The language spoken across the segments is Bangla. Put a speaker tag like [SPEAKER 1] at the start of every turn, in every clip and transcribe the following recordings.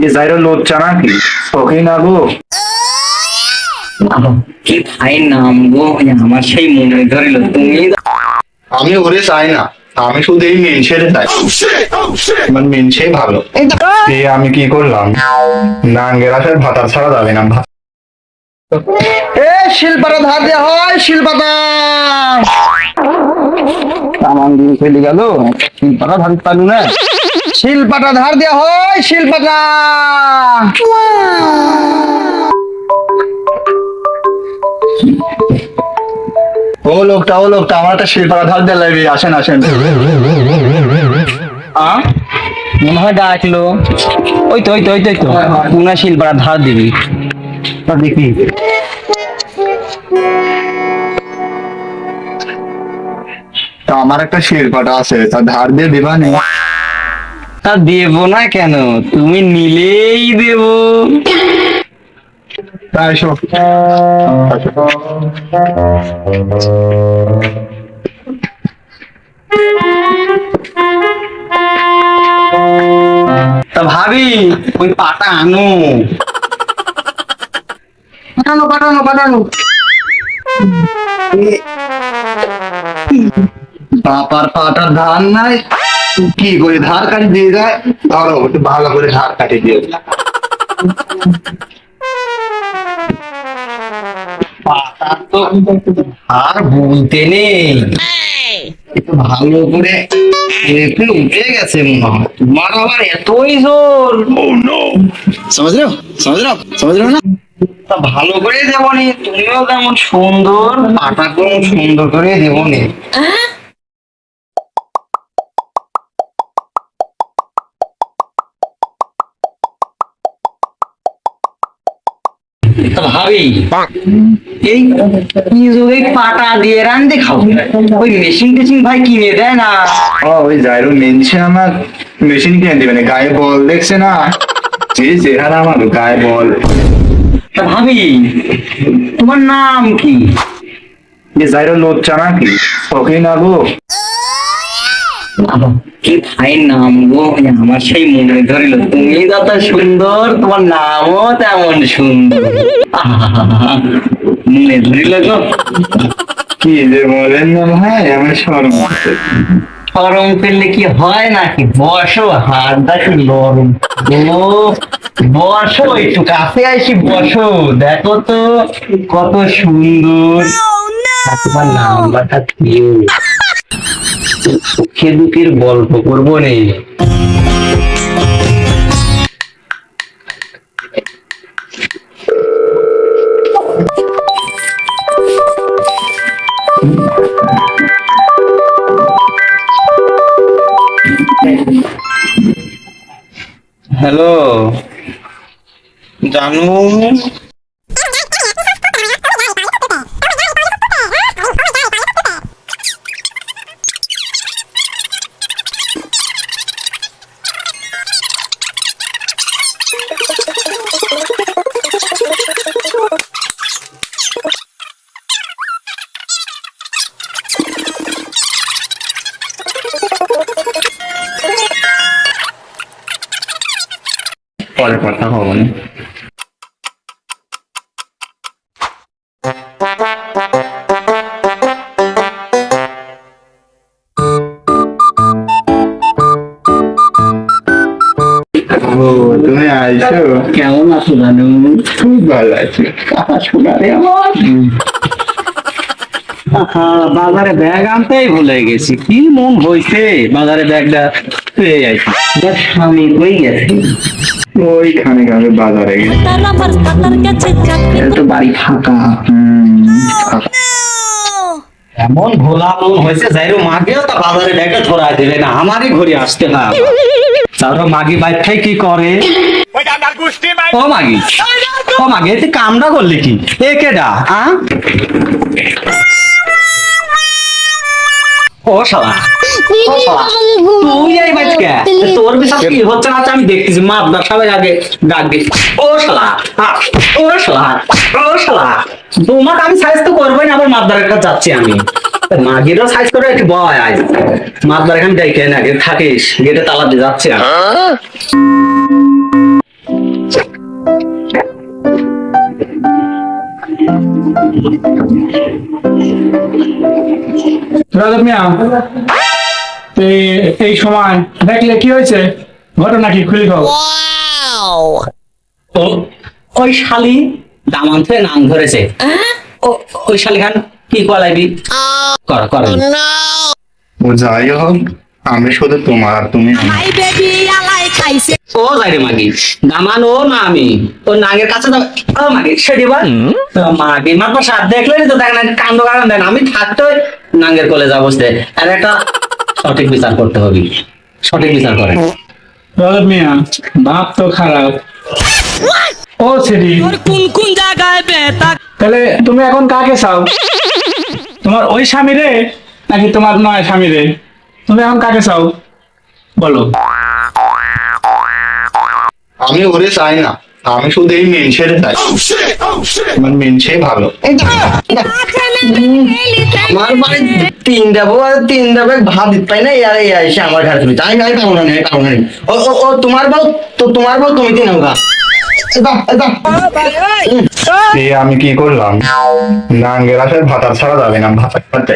[SPEAKER 1] যে যাইরো লজ্জা নাকি তোকেই না গো।
[SPEAKER 2] কি ভাই নাম গো, আমার সেই মনে ধরিল তুমি।
[SPEAKER 1] আমি ওরে চাই না, আমি শুধু এই মেনছেরে চাই। আমার মেনছে ভালো। আমি কি করলাম? নাঙ্গের আসার ভাতার ছাড়া যাবে না। এ শিলপাটা ধার দেওয়া হয়, শিলপাটা আমার দিয়ে চলে গেল। শিলপাটা ধার পালু না, শিলপাটা ধার দেওয়া হয়, শিলপাটা। ও লোকটা আমার একটা শিলপাটা ধার দিয়ে লাগবে। আসেন আসেন।
[SPEAKER 2] মনে হয় ডাকলো। ওই তো পুনা শিলপাড়া ধার দিবি।
[SPEAKER 1] দেখি তা আমার একটা শিলপাটা আছে, তা ধার দিয়ে দিবা নে?
[SPEAKER 2] তা দেবো না কেন, তুমি নিলেই দেবো।
[SPEAKER 1] তাই এসো।
[SPEAKER 2] তা ভাবি ওই পাটা আনো।
[SPEAKER 1] পাঠানো। বাপার পাটার ধার নাই, কি করে ধার কাটি দিয়ে যায়? ধরো একটু ভালো করে ধার কাটি দিয়ে।
[SPEAKER 2] পাটা তো আর বলতে নেই, একটু ভালো করে একটু উঠে গেছে মনে হয়। তোমার আবার এতই জোর।
[SPEAKER 1] समझ रहे हो ना?
[SPEAKER 2] তা ভালো করে দেবনি, তুমিও তেমন সুন্দর, পাটা কেমন সুন্দর করে দেবনি। তা ভাবি এই কি যুগে পাটা দিয়ে রান্ধে খাও, ওই মেশিন টেশিন ভাই কিনে দেয় না?
[SPEAKER 1] ওই যাইরো মেনছে আমার মেশিন কিনে দিবে না, গায়ে বল দেখছে না? যে চেহারা আমার, গায়ে বল।
[SPEAKER 2] তা ভাবি তোমার নাম কি?
[SPEAKER 1] যে যাইরো লজ্জা নাকি তোকেই না গো।
[SPEAKER 2] কি ভাই নাম গো, আমার সেই মনে ধরিল তুমি যত সুন্দর, তোমার নামও তেমন সুন্দর। মনে ধরিল গো।
[SPEAKER 1] কি যে বলেন না ভাই, আমার শরম হচ্ছে।
[SPEAKER 2] গরম পেলে কি হয় নাকি? বসো, হাতটা কি নরম। ও বসো, একটু কাছে আসি বসো, দেখো তো কত সুন্দর। আর তোমার নাম্বারটা দিও, সুখে দুঃখের গল্প করবো নেই। হ্যালো জানু,
[SPEAKER 1] পরে কথা হবো না। ও তুমি আইছো?
[SPEAKER 2] কেমন আছো জানু?
[SPEAKER 1] খুব ভালো আছি।
[SPEAKER 2] শোনারে আমার বাজারে ব্যাগ আনতেই ভুলে গেছি, কি মন হয়েছে বাজারে ব্যাগটা পেয়ে যাইছি। স্বামী কই গেছে?
[SPEAKER 1] ওইখানে গেছে বাজারে গেছে।
[SPEAKER 2] তো বাড়ি ফাঁকা।
[SPEAKER 1] ফাঁকা।
[SPEAKER 2] এমন ভোলা মন হয়েছে, যাইরো মাগেও তা বাজারে ব্যাগটা ধরা দিলে না, আমারই ঘরে আসতে না। তারপর মাগি বাইর থেকে কি করে? ও মাগি, ও মাগি তুই কামটা করলি কি? এ কেডা? ও শালা, ও শালা, তুই এই বাচ্চা, তোর বিশ্বাস কি হচ্ছে না আমি দেখতেছি। মাপদার সবাই আগে ডাক দিস। ও শালা, ও শালা, ও শালা, তোমাকে আমি সাইজ তো করবোই না, আবার মাপদারের কাছে যাচ্ছি আমি। মাগিরও সাইজ করে একটু বয় আজ। মাপদার এখানে ডেকে না থাকিস, গেটে তালা দিয়ে যাচ্ছি আমি।
[SPEAKER 3] রাজব মিয়া, এই সময় দেখলে কি হয়েছে? ঘটনা কি খুলি খাও।
[SPEAKER 2] ও ওই শালি দামান থেকে নাম ধরেছে। ওই শালি খান কি কলাইবি কর কর।
[SPEAKER 1] ও যাই হোক, আমি শুধু তোমার আর তুমি আমার।
[SPEAKER 2] ও যাই রে মাগি, দামান ও না আমি। ও নাগের কাছে যাবে। ও মাগি সেটি বল। তো মাগি মাত্র সাত দেখলে তো দেখ না কান্দ কারণ দেন আমি থাকতে নাঙ্গের কলে যাবো বসতে। আর একটা সঠিক বিচার করতে হবে, সঠিক বিচার করেন।
[SPEAKER 3] রাজব মিয়া, বাপ তো খারাপ। ও ছেড়ি,
[SPEAKER 4] কোন জায়গায় বেতা
[SPEAKER 3] তাহলে তুমি এখন কাকে চাও? তোমার ওই স্বামী রে নাকি তোমার নয় স্বামী রে? তুমি এখন কাকে চাও বলো?
[SPEAKER 1] আমি ওরে চাই না, আমি শুধু এই মেনছেরে চাই। আমার মেনছে ভালো।
[SPEAKER 2] আমার মানে তিন দেবো আর তিন দেবে ভাত দিতে পাই না, ইয়ার এসে আমার ঘরে তুমি তাই আমি পাবো না, আমি পাবো না। ও ও ও তোমার বউ, তো তোমার বউ তুমি তিন হোক।
[SPEAKER 1] আমি কি করলাম? নাঙ্গের আসার ভাতার ছাড়া যাবে না, ভাতার সাথে।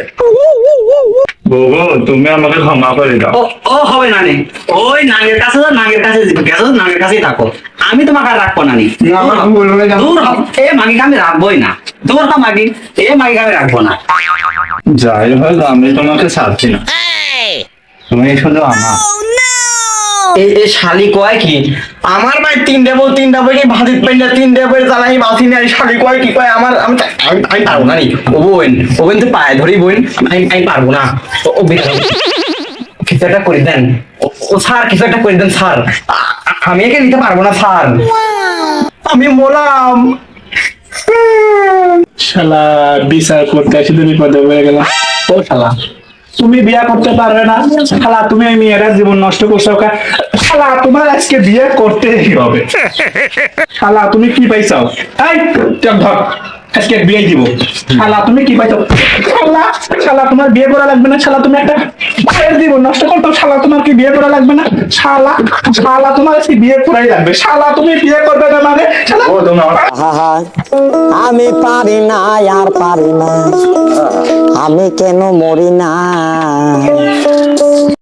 [SPEAKER 1] গো তুমি আমাকে ক্ষমা করে দাও।
[SPEAKER 2] ও ও হবে না নে, ওই নাগের কাছে যাও, নাগের কাছে গেছো, নাগের কাছেই থাকো। আমি তোমাকে আর রাখবো না নি।
[SPEAKER 1] না, আমার বলবো না।
[SPEAKER 2] দূর হ, এ মাগিকে আমি রাখবোই না। দূর হ মাগি, এ মাগিকে আমি রাখবো না।
[SPEAKER 1] যাই হোক, আমি তোমাকে ছাড়ছি না, তুমি শুধু আমার।
[SPEAKER 2] এই শালি কয় কি আমার ভাই তিন দেবো কি ভাতিত পাই না, তিন দেবো জানাই বাসি না। শালি কয় কি কয় আমার, আমি আমি পারবো না নি। ও বোন, ও বোন তো পায়ে ধরি বোন, আমি পারবো না। ও কিছু একটা করে দেন। ও স্যার কিছু একটা করে দেন স্যার, আমি একে নিতে পারবো না স্যার, আমি মোলাম।
[SPEAKER 3] শালা বিচার করতে আসি তুমি বিপদে পড়ে গেলাম। ও শালা, তুমি বিয়ে করতে পারবে না? শালা তুমি এই মেয়েরা জীবন নষ্ট করছো কা? শালা তোমার আজকে বিয়ে করতেই হবে। শালা তুমি কি পাইছাও? এই চল ধর, আজকে বিয়ে দিব। শালা তুমি কি পাইছো? শালা শালা তোমার বিয়ে করা লাগবে না। শালা তুমি একটা ভাইয়ের জীবন নষ্ট করতো। শালা তোমার কি বিয়ে করা লাগবে না? শালা শালা তোমার আজকে বিয়ে করাই লাগবে। শালা তুমি বিয়ে করবে না মানে? শালা
[SPEAKER 1] ও তোমার
[SPEAKER 4] আমি পারি না আর পারি না, আমি কেন মরি না।